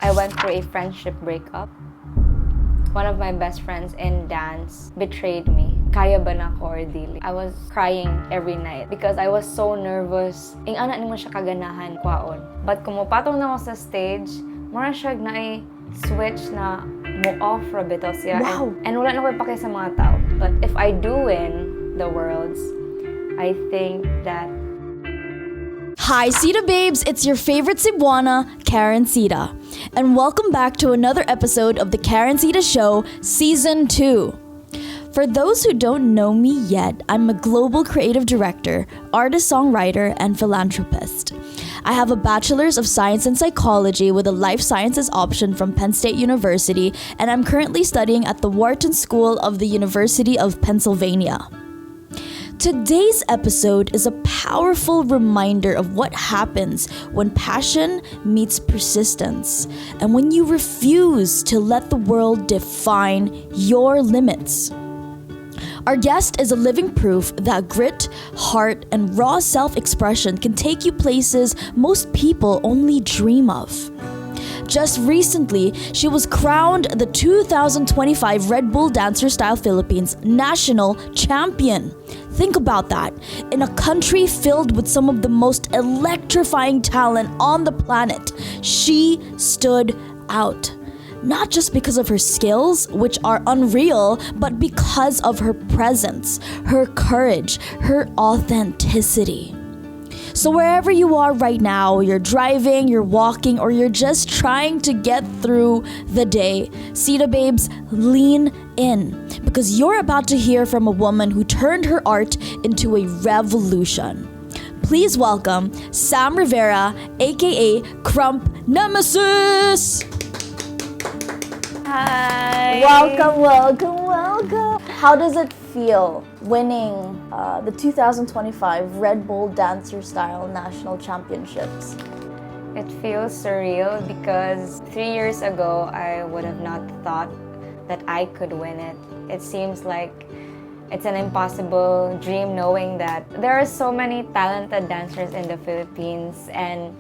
I went through a friendship breakup. One of my best friends in dance betrayed me. Kaya ba na ko or dili? I was crying every night because I was so nervous. Ing ana nimo siya kaganahan kwaon. But kumupatong na ako sa stage, mura siya na switch na mo off ra bitaw siya. Wow. And wala na ko ipakita sa mga tao. But if I do win the Worlds, I think that Hi, Cebu babes, it's your favorite Cebuana, Karencitta. And welcome back to another episode of the Karencitta Show, Season 2. For those who don't know me yet, I'm a global creative director, artist-songwriter, and philanthropist. I have a Bachelor's of Science in Psychology with a Life Sciences option from Penn State University, and I'm currently studying at the Wharton School of the University of Pennsylvania. Today's episode is a powerful reminder of what happens when passion meets persistence and when you refuse to let the world define your limits. Our guest is a living proof that grit, heart, and raw self-expression can take you places most people only dream of. Just recently, she was crowned the 2025 Red Bull Dancer Style Philippines National Champion. Think about that. In a country filled with some of the most electrifying talent on the planet, she stood out. Not just because of her skills, which are unreal, but because of her presence, her courage, her authenticity. So wherever you are right now, you're driving, you're walking, or you're just trying to get through the day, Cebu babes, lean in, because you're about to hear from a woman who turned her art into a revolution. Please welcome Sam Rivera, a.k.a. Krump Nemesis! hi. Welcome. How does it feel winning the 2025 Red Bull Dancer Style National Championships? It feels surreal because 3 years ago, I would have not thought that I could win it. It seems like it's an impossible dream knowing that there are so many talented dancers in the Philippines and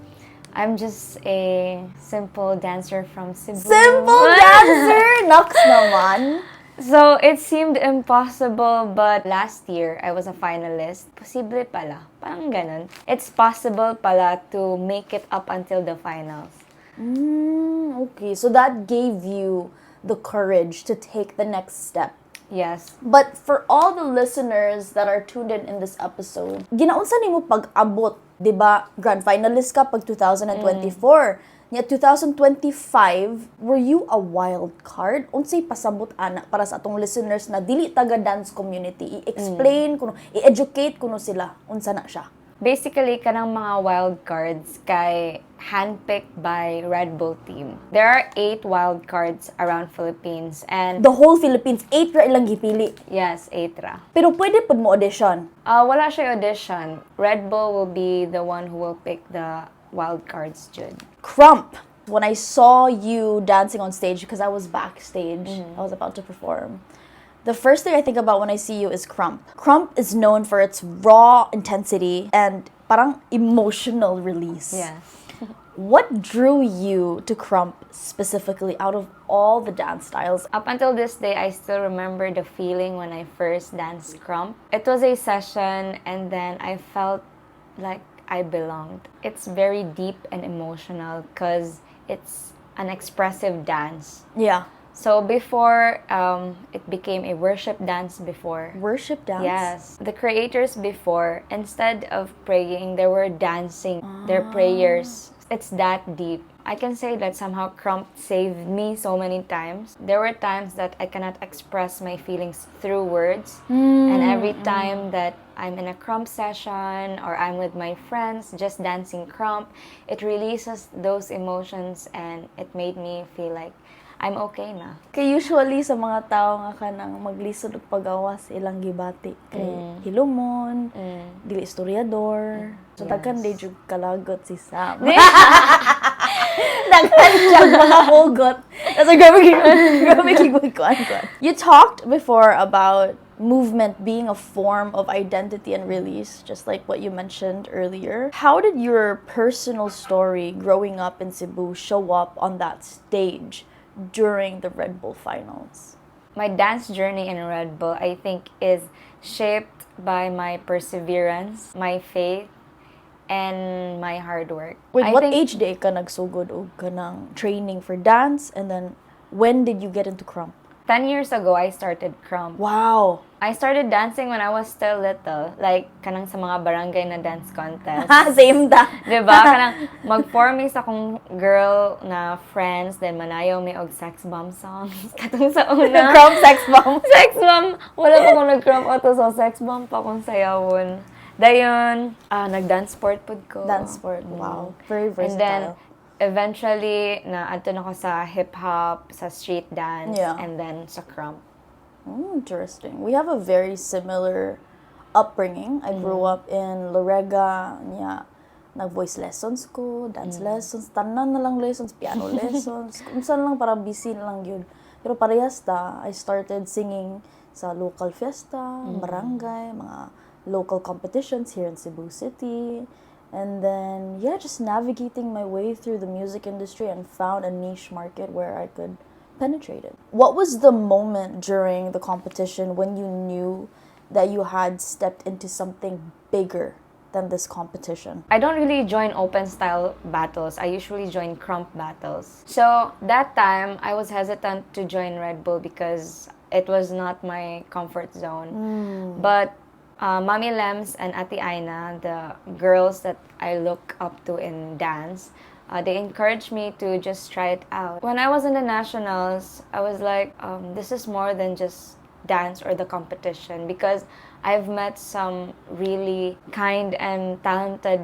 I'm just a simple dancer from Cebu. Simple dancer! Naks naman! So, it seemed impossible, but last year, I was a finalist. Posible pala. Parang ganun. It's possible pala to make it up until the finals. Okay, so that gave you the courage to take the next step. Yes. But for all the listeners that are tuned in this episode, ginaunsa nimo pag-abot, 'di ba? Grand finalist ka pag 2024. Nya 2025, were you a wild card? Unsay pasabot ana para sa atong listeners na dili taga dance community? I-explain kuno, i-educate kuno sila unsa na siya. Basically, kanang mga wild cards kay handpicked by Red Bull team. There are 8 wild cards around Philippines and The whole Philippines, 8 ra ilang gipili. yes, 8 ra. Pero pwede pud mo audition. Wala siya audition. Red Bull will be the one who will pick the wild cards, Jude. Krump, when I saw you dancing on stage, because I was backstage, I was about to perform, the first thing I think about when I see you is Krump. Krump is known for its raw intensity and parang emotional release. Yes. What drew you to Krump specifically out of all the dance styles? Up until this day, I still remember the feeling when I first danced Krump. It was a session and then I felt like I belonged. It's very deep and emotional because it's an expressive dance. Yeah. So before, it became a worship dance before. Worship dance? Yes. The creators before, instead of praying, they were dancing their prayers. It's that deep. I can say that somehow Krump saved me so many times. There were times that I cannot express my feelings through words. And every time that I'm in a Krump session or I'm with my friends just dancing Krump, it releases those emotions and it made me feel like I'm okay na. Kay usually sa mga tao nga kanang maglisod og pagawas ilang gibati kay hilumon, dili istoryador. So daghan day jud kalagot si Sam. Daghan siya mga hugot. That's a grabe kigwag. You talked before about movement being a form of identity and release, just like what you mentioned earlier. How did your personal story growing up in Cebu show up on that stage during the Red Bull finals? My dance journey in Red Bull, I think, is shaped by my perseverance, my faith, and my hard work. With I what think age day ka nagsugod og kanang training for dance, and then when did you get into Krump? 10 years ago, I started Krump. Wow. I started dancing when I was still little. Like, kanang sa mga barangay na dance contest. Same da. Diba? Kanang mag-form sa akong girl na friends, then manayaw may og sex bomb songs. Katong sa una. Krump sex bomb. Sex bomb! Wala pa akong nag-crump auto, so sex bomb pa akong sayawon. Dayon, nag-dance sport pod ko. Dance sport. Wow. Very versatile. And then, eventually, ato na ko sa hip-hop, sa street dance, Yeah. and then sa Krump. Interesting. We have a very similar upbringing. I grew up in Lorega. Yeah. Nag-voice lessons ko, dance lessons, tanan na lang lessons, piano lessons. Kung saan lang, parang busy na lang yun. Pero parehas ta, I started singing sa local fiesta, barangay, mga local competitions here in Cebu City. And then, yeah, just navigating my way through the music industry and found a niche market where I could penetrate it. What was the moment during the competition when you knew that you had stepped into something bigger than this competition? I don't really join open style battles. I usually join Krump battles. So that time, I was hesitant to join Red Bull because it was not my comfort zone. But Mami Lems and Ate Aina, the girls that I look up to in dance, they encouraged me to just try it out. When I was in the nationals, I was like, this is more than just dance or the competition, because I've met some really kind and talented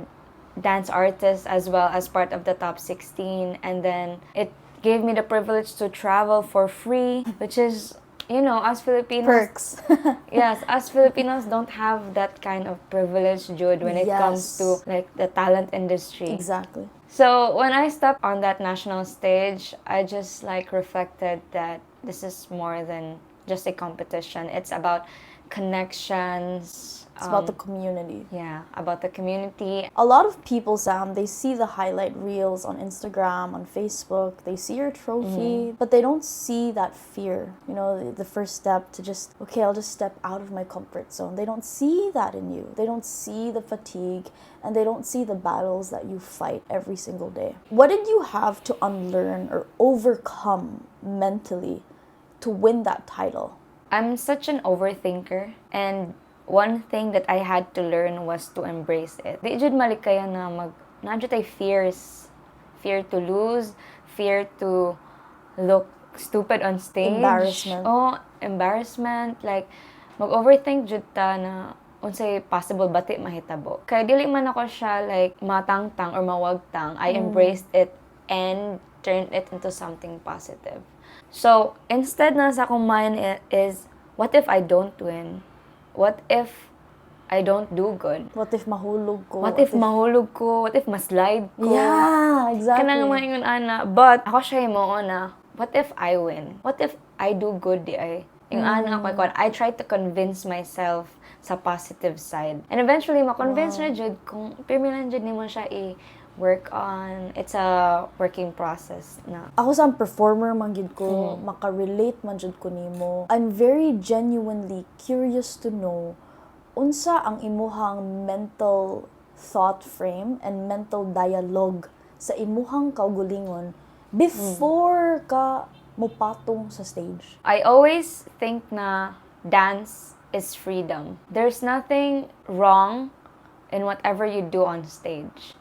dance artists as well as part of the top 16, and then it gave me the privilege to travel for free, which is, you know, us Filipinos, Perks. yes, us Filipinos don't have that kind of privilege, Jude, when it comes to like the talent industry. Exactly. So when I stepped on that national stage, I just like reflected that this is more than just a competition. It's about connections. It's about the community. Yeah, about the community. A lot of people, Sam, they see the highlight reels on Instagram, on Facebook, they see your trophy, but they don't see that fear, you know, the first step to just, okay, I'll just step out of my comfort zone. They don't see that in you. They don't see the fatigue, and they don't see the battles that you fight every single day. What did you have to unlearn or overcome mentally to win that title? I'm such an overthinker, and one thing that I had to learn was to embrace it. Di jud malikaya na nandiyo tay fears. Fear to lose, fear to look stupid on stage. Embarrassment. Oh, embarrassment. Like, mag-overthink jud ta na unsay possible bati mahitabo. Kaya dili man ako siya like matangtang or mawagtang. I embraced it and turned it into something positive. So, instead na sa akong mind is, what if I don't win? What if I don't do good? What if mahulog ko? What if mahulog ko? What if maslide ko? Yeah, exactly. Kanang mga ingon ana. But ako siya mo na, what if I win? What if I do good di ay? Yung ana ako, I tried to convince myself sa positive side. And eventually, ma-convince na jud kung perminan jud nimo siya work on. It's a working process na. Ako sa performer man gid ko, maka-relate man jud ko nimo. I'm very genuinely curious to know unsa ang imuhang mental thought frame and mental dialogue sa imuhang kaugalingon before ka mopatong sa stage. I always think na dance is freedom. There's nothing wrong in whatever you do on stage.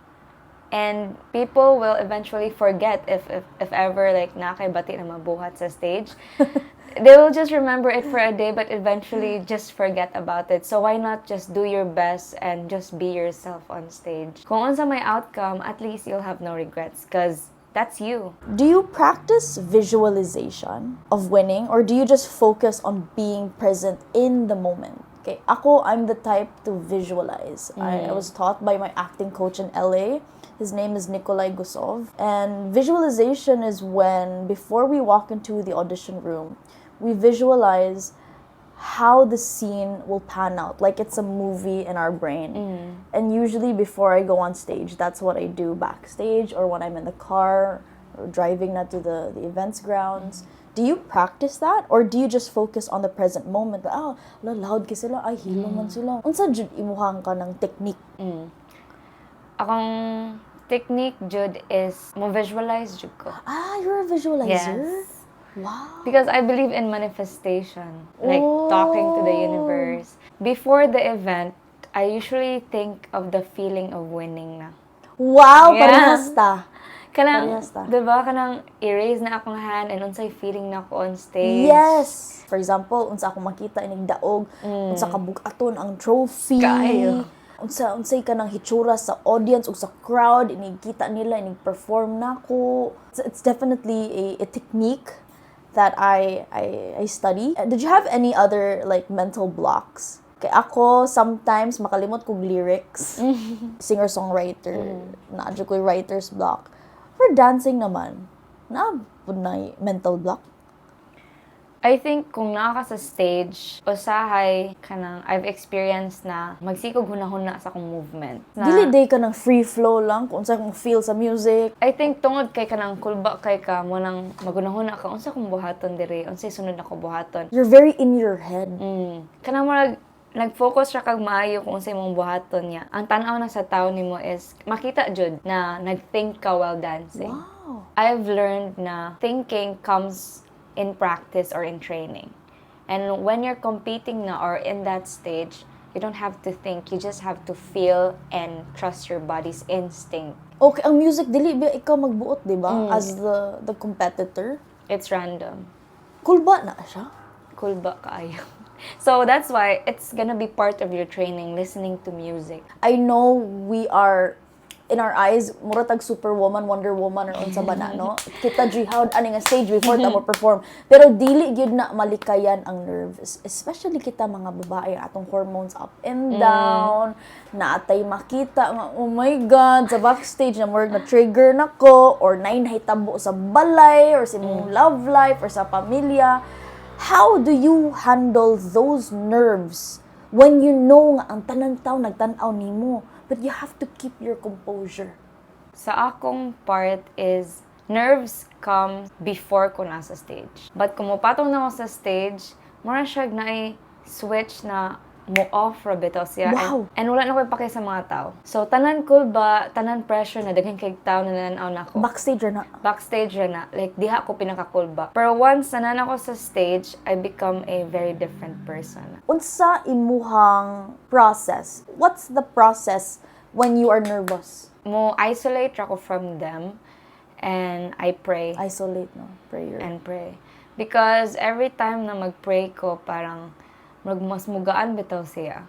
And people will eventually forget if ever like nakaibati na mabuhat sa stage. They will just remember it for a day, but eventually just forget about it. So why not just do your best and just be yourself on stage? Kung unsa may outcome, at least you'll have no regrets because that's you. Do you practice visualization of winning, or do you just focus on being present in the moment? Okay, I'm the type to visualize. I was taught by my acting coach in LA. His name is Nikolai Gusov. And visualization is when, before we walk into the audition room, we visualize how the scene will pan out. Like it's a movie in our brain. And usually before I go on stage, that's what I do backstage or when I'm in the car or driving na to the events grounds. Do you practice that? Or do you just focus on the present moment? Loud ka sila. Ay, hilo man sila. Unsa jud imuhang ka ng technique? Akong technique, Jude, is mo visualize jud ko. You're a visualizer? Yes. Wow. Because I believe in manifestation, like talking to the universe. Before the event, I usually think of the feeling of winning na. Wow, parehas ta. Kanang, diba, kanang erase na akong hand and unsay feeling na ako on stage. Yes! For example, unsa akong makita inig daog, unsa kabug-aton ang trophy. Kayo. Unsay ka nang hitsura sa audience ug sa crowd, inig kita nila, inig perform nako. It's definitely a technique that I study. Did you have any other like mental blocks? Kay ako, sometimes makalimot kog lyrics. Singer-songwriter. Naadyo ko'y writer's block. For dancing naman, naabot na mental block? I think kung naa ka sa stage, usahay kanang I've experienced na magsikog hunahuna sa akong movement. Dili day ka ng free flow lang kung unsa kong feel sa music. I think tungod kay kanang kulba kay ka mo nang magunahuna ka unsa kong buhaton diri, unsay sunod ako buhaton. You're very in your head. Kanang mo nag-focus siya kag maayo kung unsay mong buhaton niya. Ang tan-aw na sa tawo nimo is makita jud na nag-think ka while dancing. Wow. I've learned na thinking comes in practice or in training. And when you're competing na or in that stage, you don't have to think, you just have to feel and trust your body's instinct. Okay, ang music dili ba ikaw magbuot, di ba? As the competitor. It's random. Kulba na siya. Kulba kaayo. So that's why it's gonna be part of your training, listening to music. I know we are, in our eyes, muratag Superwoman, Wonder Woman, or unsa ba na, no? Kita jihad ani nga stage before ta mo perform. Pero dili gyud na malikayan ang nerves. Especially kita mga babae, atong hormones up and down. Naatay makita nga, oh my God, sa backstage na more na trigger nako or nain hitabo sa balay or sa imong love life or sa pamilya. How do you handle those nerves when you know nga ang tanan taw nagtan-aw nimo, but you have to keep your composure? Sa akong part is nerves come before ko nasa stage. But kung mupatong na ako sa stage, mura siya na switch na mo-off ra bitaw siya. Wow. And wala na ko ipakay sa mga tao. So, tanan cool ba, tanan pressure na, daghan kay tao na nananaw na ako. Backstage na. Backstage na. Like, diha ako pinaka-cool ba. Pero once nanan ako sa stage, I become a very different person. Unsa imuhang process? What's the process when you are nervous? Mo-isolate ako from them and I pray. Isolate, no? Prayer. And pray. Because every time na mag-pray ko, parang mas mugaan bitaw siya.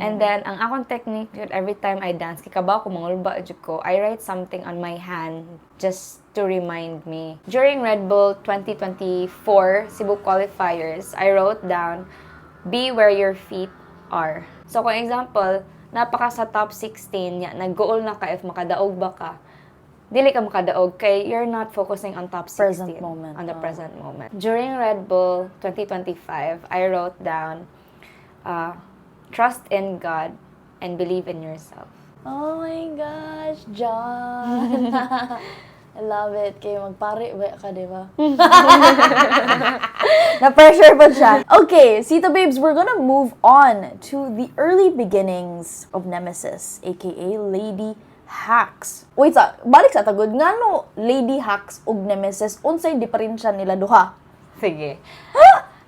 And then, ang akong technique yun, every time I dance, kikabaw ko, mangulba jud ko, I write something on my hand just to remind me. During Red Bull 2024 Cebu qualifiers, I wrote down, be where your feet are. So, kung example, napaka sa top 16, nag-goal na ka if makadaog ba ka, dili ka makadaog kay you're not focusing on top 16. Present moment. On the present moment. During Red Bull 2025, I wrote down, trust in God and believe in yourself. Oh my gosh, John! I love it. Kaya magpare ka, di ba? Na-pressure pa siya. Okay, Sita Babes, we're gonna move on to the early beginnings of Nemesis, a.k.a. Lady Hacks. Wait, balik sa tagod. Nga no, Lady Hacks ug Nemesis, unsay diferensya nila duha? Sige.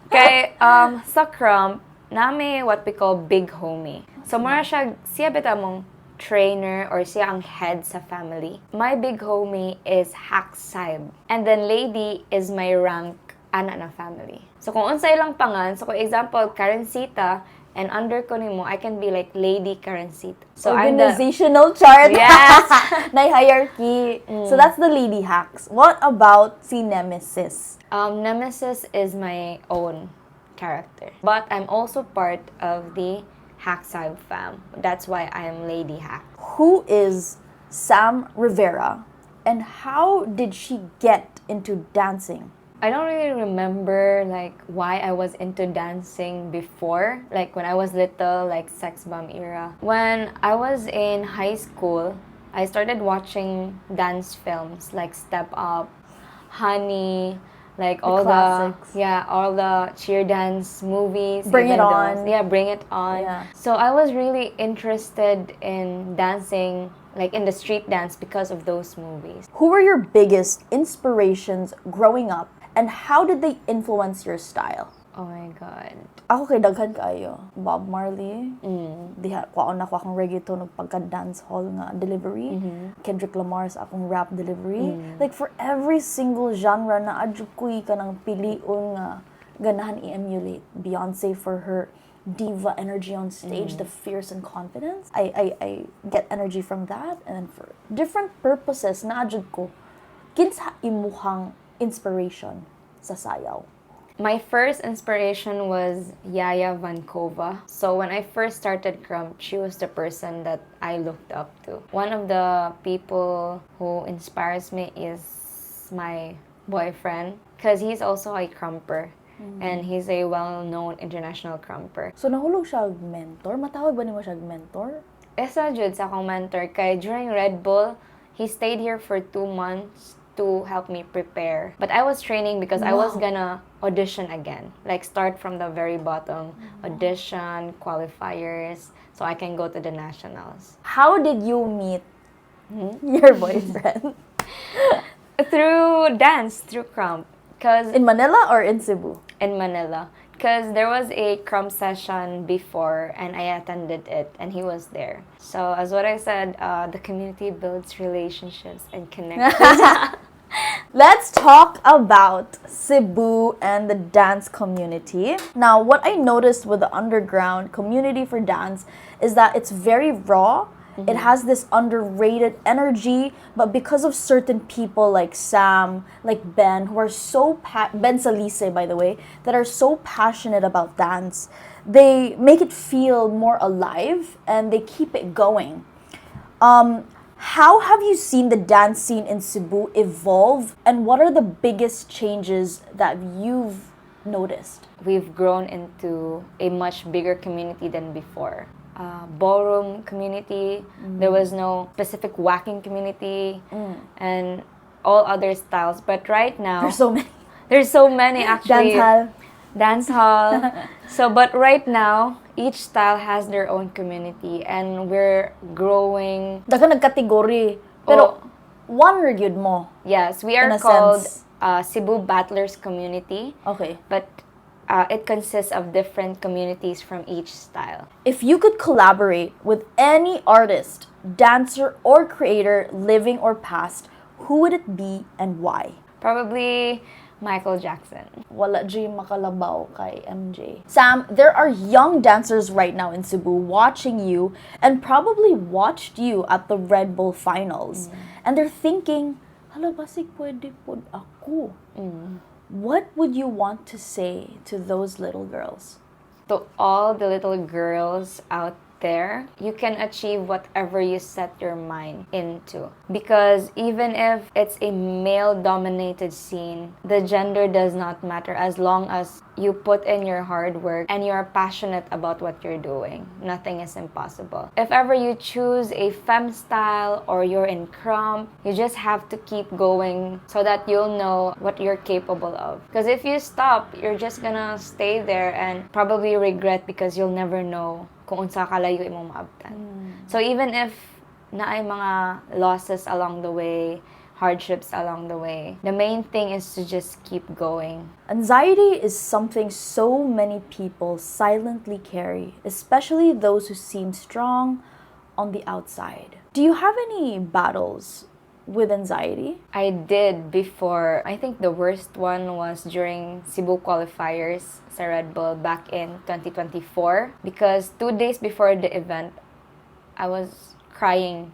Kay, sa Krump, nami what we call big homie. So, mara siya bita mong trainer or siya ang head sa family. My big homie is Hack Saib. And then Lady is my rank ana na family. So, kung unsay lang pangan, so kung example, Karencitta, and under ko nimo, I can be like Lady Karencitta. So organizational chart. Yes! Na hierarchy. So that's the Lady Hacks. What about si Nemesis? Nemesis is my own character. But I'm also part of the Hack Side fam. That's why I am Lady Hack. Who is Sam Rivera? And how did she get into dancing? I don't really remember like why I was into dancing before, like when I was little, like sex bomb era. When I was in high school, I started watching dance films like Step Up, Honey, like all classics. all the cheer dance movies. Bring It even On. those. Yeah, Bring It On. Yeah. So I was really interested in dancing, like in the street dance because of those movies. Who were your biggest inspirations growing up, and how did they influence your style? Oh my God. Ako kay daghan kayo. Bob Marley. Diha ko na akong reggaeton ug pagka dance hall nga delivery. Kendrick Lamar sa akong rap delivery. Like for every single genre na adjud ko'y kanang pilion nga ganahan i-emulate. Beyonce for her diva energy on stage, the fierce and confidence. I get energy from that, and then for different purposes na adjud ko kinsa imuhang inspiration sa sayaw. My first inspiration was Yaya Vankova. So when I first started Krump, she was the person that I looked up to. One of the people who inspires me is my boyfriend, because he's also a Krumper. And he's a well-known international Krumper. So nahulog siya og mentor? Matawag ba nimo siya og mentor? Esa jud sa akong mentor kay during Red Bull, he stayed here for 2 months to help me prepare. But I was training because I was gonna audition again. Like start from the very bottom, audition, qualifiers, so I can go to the nationals. How did you meet your boyfriend? Through dance, through Krump. Cause In Manila or in Cebu? in Manila. Because there was a Krump session before and I attended it and he was there. So as what I said, the community builds relationships and connections. Let's talk about Cebu and the dance community. Now, what I noticed with the underground community for dance is that it's very raw. It has this underrated energy, but because of certain people like Sam, like Ben, who are so Ben Salise, by the way, that are so passionate about dance, they make it feel more alive and they keep it going. How have you seen the dance scene in Cebu evolve, and what are the biggest changes that you've noticed? We've grown into a much bigger community than before. Ballroom community, there was no specific whacking community, and all other styles. But right now, There's so many. actually. Dance hall. Dance hall. So, but right now, each style has their own community, and we're growing. Daga nagkategory. Pero, one red yun mo. Yes, we In are a called sense. Cebu Battlers Community. Okay. But it consists of different communities from each style. If you could collaborate with any artist, dancer, or creator, living or past, who would it be and why? Probably Michael Jackson. Wala J makalabaw kay MJ. Sam, there are young dancers right now in Cebu watching you and probably watched you at the Red Bull finals. And they're thinking, hala basig pwede pod ako. What would you want to say to those little girls? To all the little girls out there, you can achieve whatever you set your mind into. Because even if it's a male-dominated scene, the gender does not matter as long as you put in your hard work and you're passionate about what you're doing. Nothing is impossible. If ever you choose a femme style or you're in Krump, you just have to keep going so that you'll know what you're capable of. Because if you stop, you're just gonna stay there and probably regret because you'll never know kung unsa kalayo imong maabtan. So even if naay mga losses along the way, hardships along the way, the main thing is to just keep going. Anxiety is something so many people silently carry, especially those who seem strong on the outside. Do you have any battles with anxiety? I did before. I think the worst one was during Cebu qualifiers sa Red Bull back in 2024. Because 2 days before the event, I was crying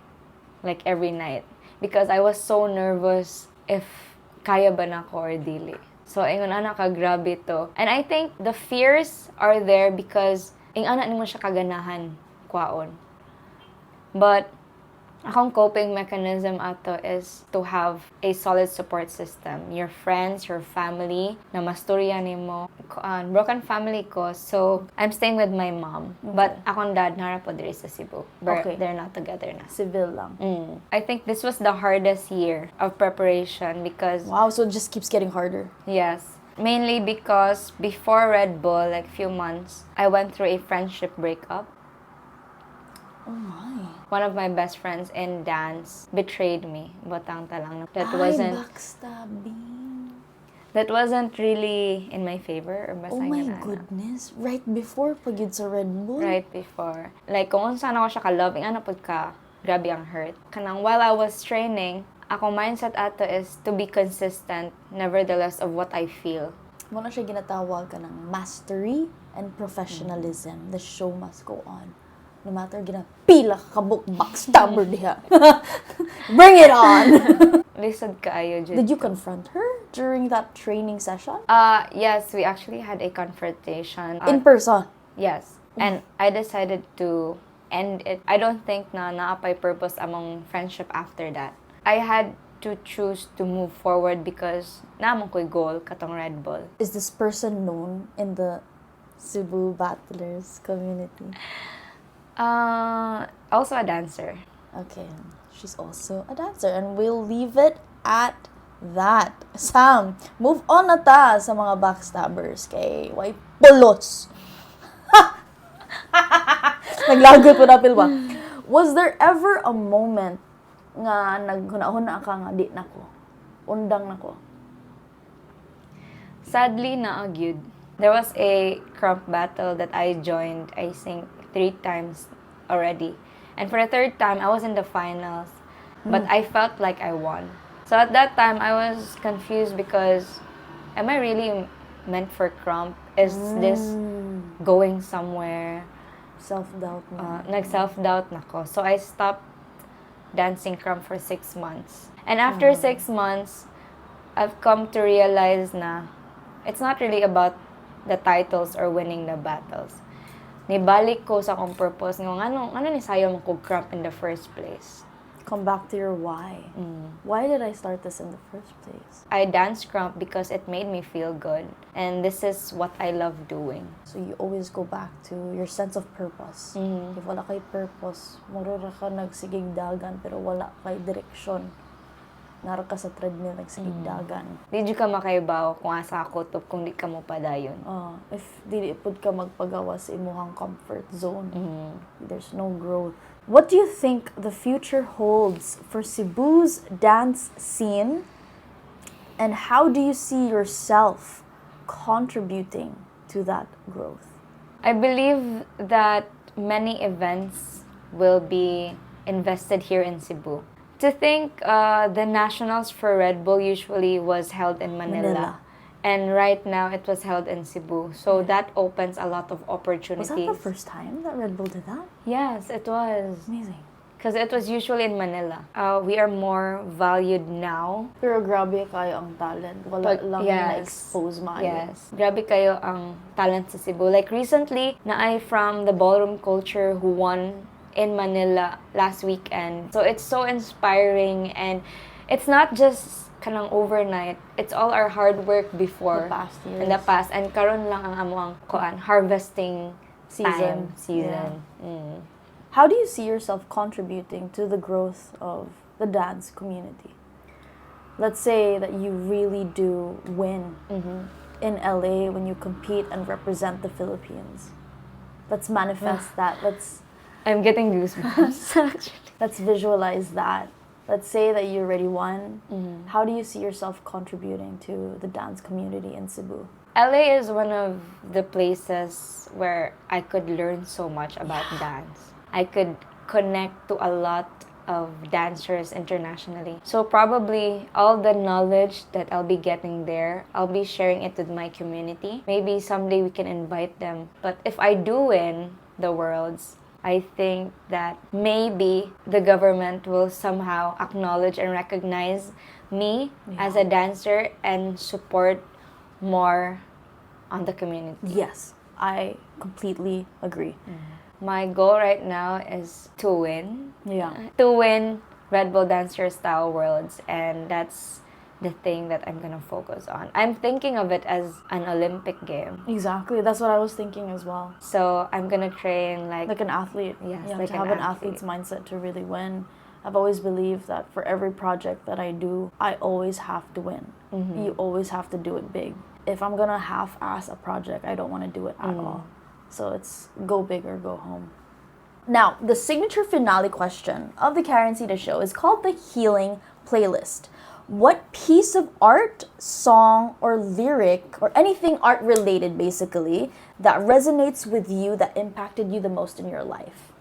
like every night. Because I was so nervous if kaya ba na ko or dili. So, ingon ana ka grabe to. And I think the fears are there because ing ana nimo siya kaganahan kwaon. But Akong coping mechanism ato is to have a solid support system. Your friends, your family, na masturya nimo. Broken family ko, so I'm staying with my mom. But akong dad nara po diri sa Cebu. Okay. They're not together na. Civil lang. I think this was the hardest year of preparation because Wow, so it just keeps getting harder. yes. Mainly because before Red Bull, like few months, I went through a friendship breakup. Oh my. One of my best friends in dance betrayed me. Botang talang. Backstabbing. That wasn't really in my favor. Or Oh my goodness. Right before pag yun sa Red Bull? Right before. Like, kung saan ako siya ka-loving, ano pag ka, grabe ang hurt. Kanang while I was training, ako mindset ato is to be consistent, nevertheless, of what I feel. Muna siya ginatawag ka ng mastery and professionalism. The show must go on. No matter ginapila ka kabuk backstabber diha. Bring it on! Lisod kaayo, Jud. Did you confront her during that training session? Yes, we actually had a confrontation. In person? Yes. And I decided to end it. I don't think na naapay purpose among friendship after that. I had to choose to move forward because namang ko'y goal katong Red Bull. Is this person known in the Cebu battlers community? Also a dancer. Okay, she's also a dancer, and we'll leave it at that. Sam, move on na ta sa mga backstabbers kay way pulos. Naglagot po na pilba. Was there ever a moment nga naghunahuna ka nga di nako, undang nako? Sadly, naagyud. There was a Krump battle that I joined, I think, 3 times already. And for the 3rd time, I was in the finals. But I felt like I won. So at that time, I was confused because, am I really meant for Krump? Is this going somewhere? Self-doubt na. Nag-self-doubt na ko. So I stopped dancing Krump for 6 months. And after 6 months, I've come to realize na it's not really about the titles or winning the battles. Nibalik ko sa akong purpose ng ano ni sayo mo kog Krump in the first place. Come back to your why. Why did I start this in the first place? I danced Krump because it made me feel good. And this is what I love doing. So you always go back to your sense of purpose. If wala kay purpose, marura ka nagsigig dagan pero wala kay direksyon. Nara ka sa treadmill nagsigig dagan. Di ka makaibaw kung asa ako to kung di ka mo padayon. If dili pud ka magpagawa sa imuhang comfort zone, there's no growth. What do you think the future holds for Cebu's dance scene? And how do you see yourself contributing to that growth? I believe that many events will be invested here in Cebu. To think the nationals for Red Bull usually was held in Manila. And right now it was held in Cebu. So that opens a lot of opportunities. Was that the first time that Red Bull did that? Yes, it was. Amazing. Because it was usually in Manila. We are more valued now. Pero grabe kayo ang talent. Wala lang na-expose maayo. Yes. Grabe kayo ang talent sa Cebu. Like recently, naay from the ballroom culture who won in Manila last weekend. So it's so inspiring, and it's not just kanang overnight. It's all our hard work before. The past years. In the past. And karon lang ang amuang harvesting season. Season. Yeah. How do you see yourself contributing to the growth of the dance community? Let's say that you really do win in LA when you compete and represent the Philippines. Let's manifest that. I'm getting goosebumps. Let's visualize that. Let's say that you already won. How do you see yourself contributing to the dance community in Cebu? LA is one of the places where I could learn so much about dance. I could connect to a lot of dancers internationally. So probably all the knowledge that I'll be getting there, I'll be sharing it with my community. Maybe someday we can invite them. But if I do win the Worlds, I think that maybe the government will somehow acknowledge and recognize me as a dancer and support more on the community. Yes, I completely agree. My goal right now is to win. Yeah. To win Red Bull Dancer Style Worlds, and that's the thing that I'm gonna focus on. I'm thinking of it as an Olympic game. Exactly. That's what I was thinking as well. So I'm gonna train like Like an athlete. Yes, You have like to have an athlete's mindset to really win. I've always believed that for every project that I do, I always have to win. You always have to do it big. If I'm gonna half-ass a project, I don't want to do it at all. So it's go big or go home. Now, the signature finale question of the Karencitta Show is called the Healing Playlist. What piece of art, song, or lyric, or anything art related basically, that resonates with you, that impacted you the most in your life?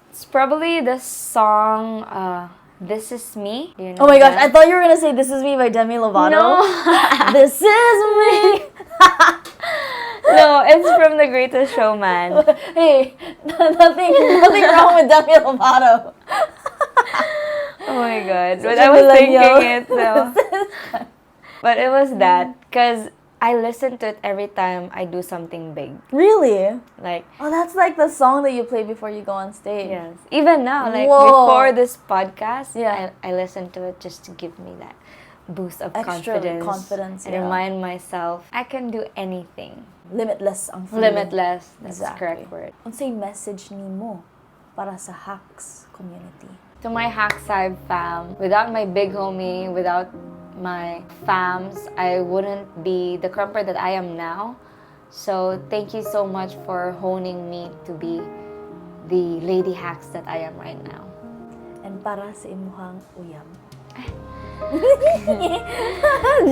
it's probably the song This Is Me. Do you know Oh my gosh, that? I thought you were gonna say This Is Me by Demi Lovato. No. This is me. No, it's from The Greatest Showman. Hey, nothing wrong with Demi Lovato. Oh my god. But Such I a was millennial. thinking it though. But it was that because I listen to it every time I do something big. Really? Like, Oh, that's like the song that you play before you go on stage. yes. Even now, like Whoa. before this podcast, Yeah. I listen to it just to give me that boost of Extra confidence, and yeah. remind myself I can do anything. Limitless ang feeling. Limitless. That's the Exactly. correct word. Unsay message nimo para sa Hacks community? To my Hackside fam, without my big homie, without my fams, I wouldn't be the Krumper that I am now. So thank you so much for honing me to be the lady hacks that I am right now. And para sa imuhang uyab.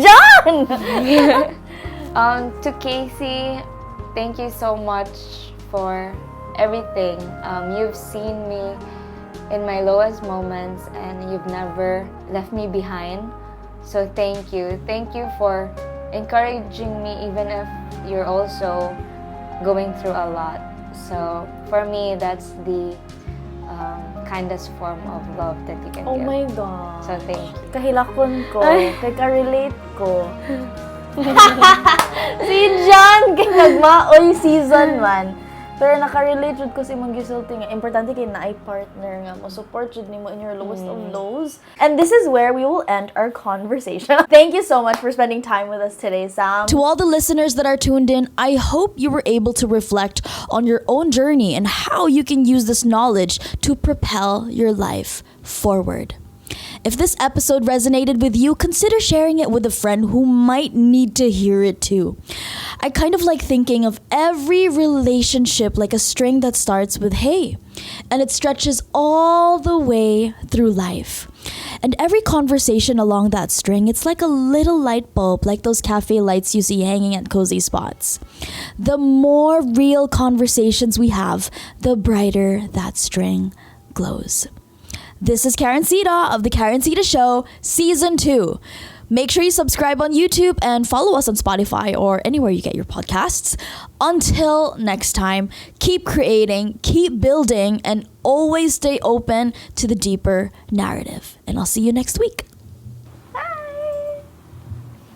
John! To Casey, thank you so much for everything. You've seen me in my lowest moments and you've never left me behind. So thank you. Thank you for encouraging me even if you're also going through a lot. So for me, that's the kindest form of love that you can Oh give. my God. So thank you. Kahilakon ko. Kay ka-relate ko. Si John, kay nagmaoy season man. Pero naka-relate jud ko sa imong gisulti nga. Importante kay naay partner nga mo support jud nimo in your lowest of lows. And this is where we will end our conversation. Thank you so much for spending time with us today, Sam. To all the listeners that are tuned in, I hope you were able to reflect on your own journey and how you can use this knowledge to propel your life forward. If this episode resonated with you, consider sharing it with a friend who might need to hear it too. I kind of like thinking of every relationship like a string that starts with hey, and it stretches all the way through life. And every conversation along that string, it's like a little light bulb, like those cafe lights you see hanging at cozy spots. The more real conversations we have, the brighter that string glows. This is Karencitta of the Karencitta Show, Season 2. Make sure you subscribe on YouTube and follow us on Spotify or anywhere you get your podcasts. Until next time, keep creating, keep building, and always stay open to the deeper narrative. And I'll see you next week.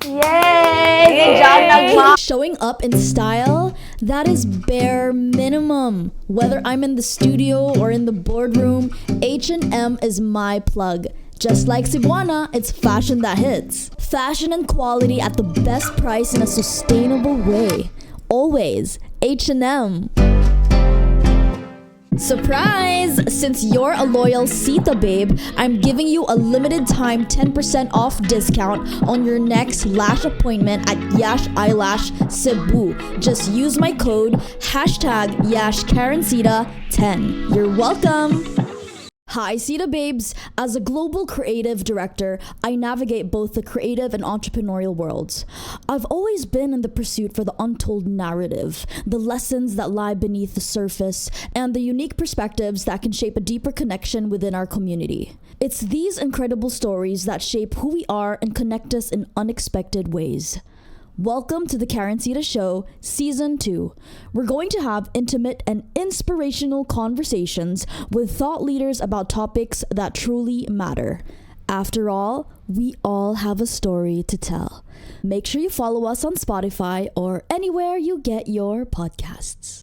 Yay! Si John nagma. Showing up in style, that is bare minimum. Whether I'm in the studio or in the boardroom, H&M is my plug. Just like Cebuana, it's fashion that hits. Fashion and quality at the best price in a sustainable way. Always H&M. Surprise! Since you're a loyal Sita babe, I'm giving you a limited time 10% off discount on your next lash appointment at Yash Eyelash Cebu. Just use my code #YashKarencitta10. You're welcome! Hi, Sita Babes. As a global creative director, I navigate both the creative and entrepreneurial worlds. I've always been in the pursuit for the untold narrative, the lessons that lie beneath the surface, and the unique perspectives that can shape a deeper connection within our community. It's these incredible stories that shape who we are and connect us in unexpected ways. Welcome to the Karencitta Show, Season 2. We're going to have intimate and inspirational conversations with thought leaders about topics that truly matter. After all, we all have a story to tell. Make sure you follow us on Spotify or anywhere you get your podcasts.